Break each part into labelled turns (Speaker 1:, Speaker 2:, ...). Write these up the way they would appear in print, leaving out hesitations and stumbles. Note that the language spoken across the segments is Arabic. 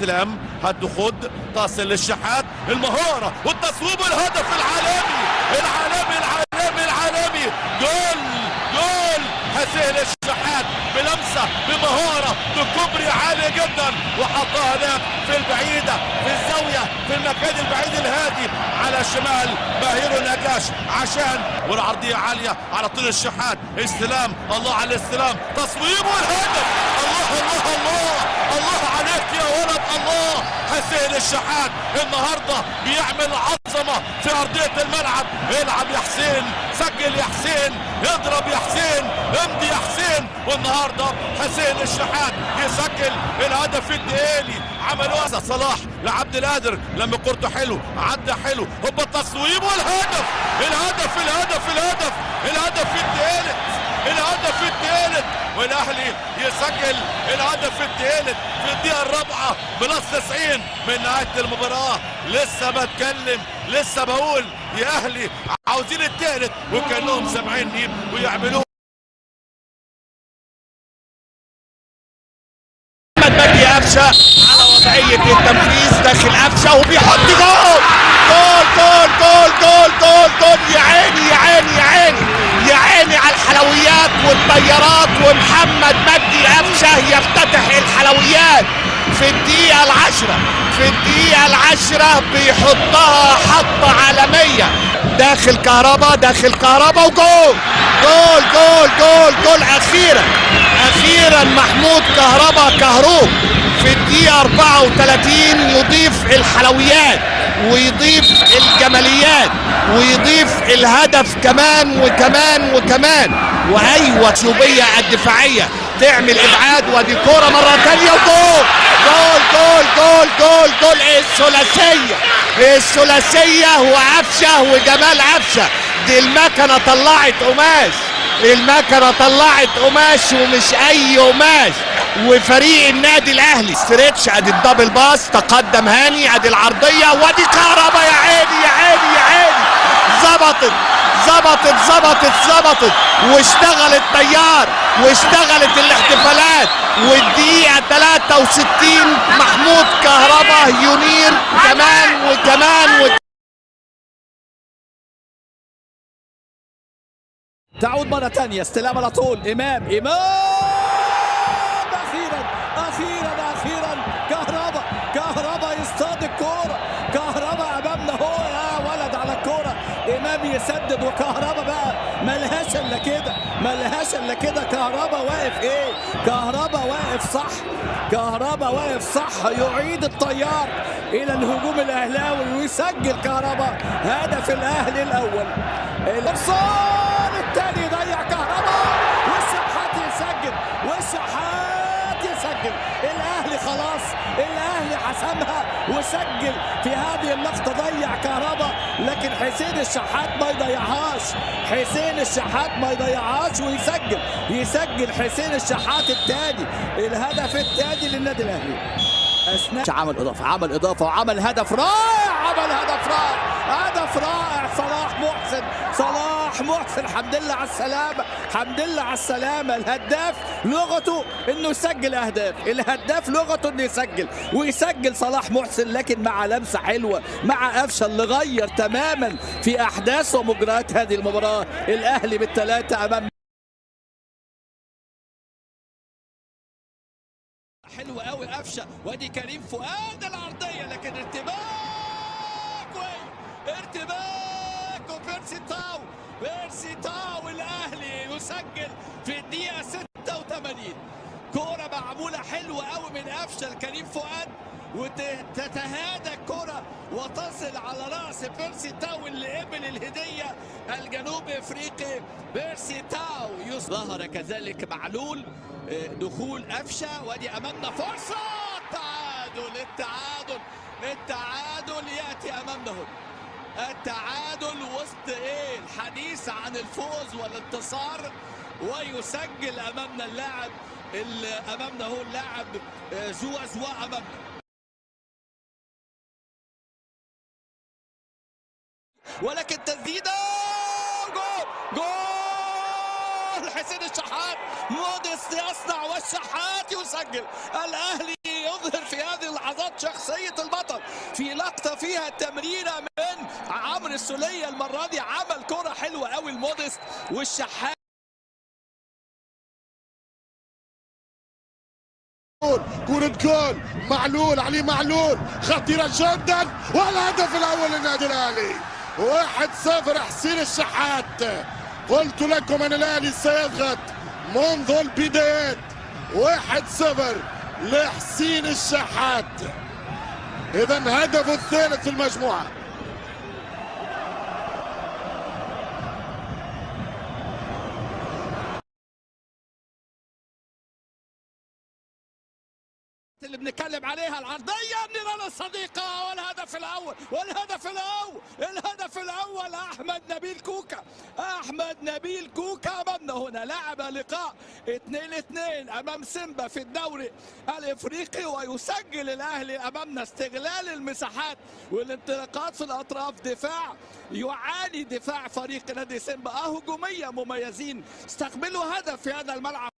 Speaker 1: استلام هد خد تصل للشحات المهارة والتصويب والهدف العالمي العالمي العالمي العالمي جول جول حسين الشحات بلمسة بمهارة بكوبري عالي جدا وحطها هناك في البعيدة في الزاوية في المكان البعيد الهادي على شمال باهيرو نجاش عشان والعرضية عالية على طول الشحات استلام الله على الاستلام تصويب والهدف الله الله الله الله عليك يا ولد الله حسين الشحات النهارده بيعمل عظمه في ارضيه الملعب العب يا حسين سجل يا حسين اضرب يا حسين امضي يا حسين والنهارده حسين الشحات يسجل الهدف الدقيقي عمل واسع صلاح لعبد القادر لما كورته حلو عدى حلو هوبا التصويب والهدف الهدف الهدف الهدف الهدف الثالث الهدف الثالث والاهلي يسجل الهدف الثالث في الدقيقه الرابعه بلس 90 من نهايه المباراه لسه بتكلم لسه بقول يا اهلي عاوزين الثالث وكانهم سامعيني ويعملوه مجدي قفشه على وضعيه التنفيذ داخل قفشه وبيحط جول جول جول جول جول جول جول يا عيني يا عيني يا عيني يا عيني على الحلويات والطيارات ومحمد مجدي قفشه يفتتح الحلويات في الدقيقة العشرة في الدقيقة العشرة بيحطها حطة عالمية داخل كهربا داخل كهربا وجول جول جول جول جول أخيرا محمود كهربا كهروب في الدقيقة 34 يضيف الحلويات ويضيف الجماليات ويضيف الهدف كمان وكمان وكمان وايوه سلوبيه الدفاعيه تعمل ابعاد ودي كوره مره ثانيه وجول جول جول جول جول جول الثلاثيه وقفشه وجمال قفشه دي المكنه طلعت قماش المكنه طلعت قماش ومش اي قماش وفريق النادي الاهلي ستريتش ادي الدبل باس تقدم هاني ادي العرضيه وادي كهربا يا عيني يا عيني يا عيني ظبطت واشتغلت طيار واشتغلت الاحتفالات والدقيقه 63 محمود كهربا ينير كمان
Speaker 2: تعود مرة ثانية استلام على طول إمام أخيرا كهربا يصطاد الكورة كهربا أمامنا هو يا ولد على الكورة إمام يسدد وكهربا بقى ملهاش إلا كده كهربا واقف إيه كهربا واقف صح يعيد الطيار إلى الهجوم الأهلاوي ويسجل كهربا هدف الأهلي الأول الإرسال الثاني ضيع كهربا والشحات يسجل الاهلي خلاص الاهلي حسمها وسجل في هذه اللقطه ضيع كهربا لكن حسين الشحات ما يضيعهاش ويسجل حسين الشحات الثاني الهدف الثاني للنادي الاهلي اثناء عمل اضافه وعمل هدف رائع هدف رائع صلاح محسن الحمد لله على السلامه الهداف لغته انه يسجل اهداف الهداف لغته انه يسجل صلاح محسن لكن مع لمسه حلوه مع قفشه اللي غير تماما في احداث ومجريات هذه المباراه الاهلي بالثلاثه امام حلو قوي قفشه وادي كريم فؤاد العرضيه لكن ارتباك وبيرسي تاو الاهلي يسجل في الدقيقه 86 كوره معموله حلوه قوي من قفشه لكريم فؤاد وتتهادى الكرة وتصل على رأس بيرسي تاو اللي قبل الهدية الجنوب افريقي بيرسي تاو ظهر كذلك معلول دخول قفشه وادي امامنا فرصة التعادل يأتي امامنا التعادل وسط الحديث عن الفوز والانتصار ويسجل امامنا اللاعب امامنا هو اللاعب زوا امامنا ولكن تسديده جول حسين الشحات موديست يصنع والشحات يسجل الاهلي الاهلي يظهر في هذه اللحظات شخصيه البطل في لقطه فيها تمريره من عمرو السوليه. المره دي عمل كره حلوه قوي المودست والشحات.
Speaker 3: كرة جول معلول، علي معلول خطيرة جدا، والهدف الأول للنادي الأهلي 1-0. حسين الشحات، قلت لكم أن الأهلي سيضغط منذ البدايات. 1-0 لحسين الشحات، إذا هدفه الثالث في المجموعة.
Speaker 2: اللي بنتكلم عليها العرضيه من رنا الصديقه، والهدف الاول الهدف الاول احمد نبيل كوكا. احمد نبيل كوكا امامنا هنا، لعب لقاء 2-2 امام سيمبا في الدوري الافريقي، ويسجل الاهلي امامنا. استغلال المساحات والانطلاقات في الاطراف، دفاع يعاني دفاع فريق نادي سيمبا، هجوميه مميزين، استقبلوا هدف في هذا الملعب.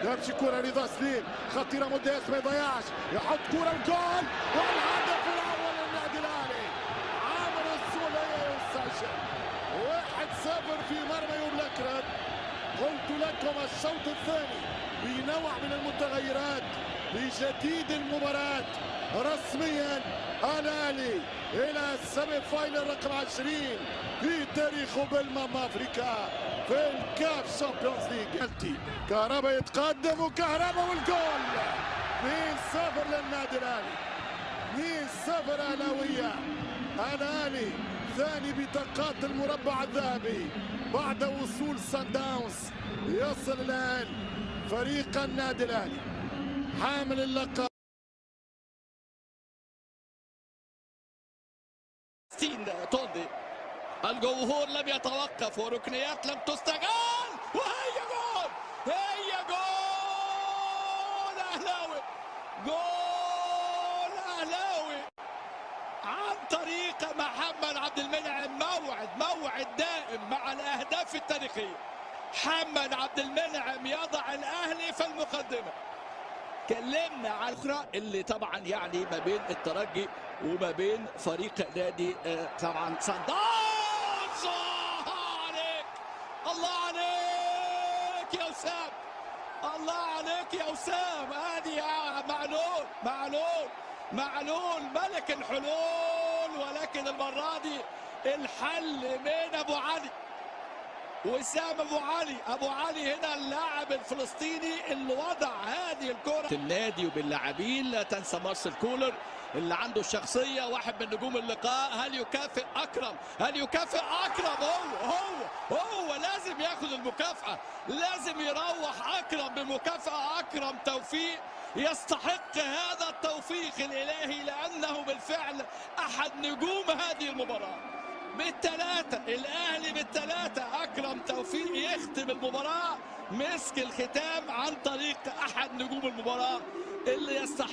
Speaker 3: يمشي كرة رضا سليم خطيرة مدياس ما يضيعش، يحط كرة الجول، والهدف الأول للنادي الأهلي. عمرو السولية يسجل 1-0 في مرمى يوبلاكرات. قلت لكم الشوط الثاني بنوع من المتغيرات، بجديد المباراة رسميا الأهلي إلى السيمي فاينل رقم 20 في تاريخه بالمام أفريكا في الكاف شامبيونز ليج. كهربا يتقدم وكهربا والجول. 2-0 للنادي الأهلي، 2-0 أهلاوية. الأهلي ثاني بطاقات المربع الذهبي بعد وصول سان داونز. يصل الآن فريق النادي الأهلي حامل اللقب.
Speaker 2: توندي، الجمهور لم يتوقف وركنيات لم تستغل، وهي جول، هي جول اهلاوي، جول اهلاوي عن طريق محمد عبد المنعم. موعد دائم مع الاهداف التاريخيه. محمد عبد المنعم يضع الاهلي في المقدمه. كلمنا على الاخرى اللي طبعا يعني ما بين الترجي وما بين فريق نادي طبعا سان داونز. الله عليك يا وسام، الله عليك يا وسام. ادي يا معلول ملك الحلول، ولكن المره دي الحل من ابو علي، وسام ابو علي هنا اللاعب الفلسطيني اللي وضع هذه الكره. النادي وباللاعبين، لا تنسى مارسيل كولر اللي عنده الشخصيه، واحد من نجوم اللقاء. هل يكافئ اكرم؟ هو لازم ياخذ المكافاه، لازم يروح اكرم بمكافاه. اكرم توفيق يستحق هذا التوفيق الالهي، لانه بالفعل احد نجوم هذه المباراه. بالثلاثة الأهلي بالثلاثة، أكرم توفيق يختم المباراة مسك الختام عن طريق أحد نجوم المباراة اللي يستحق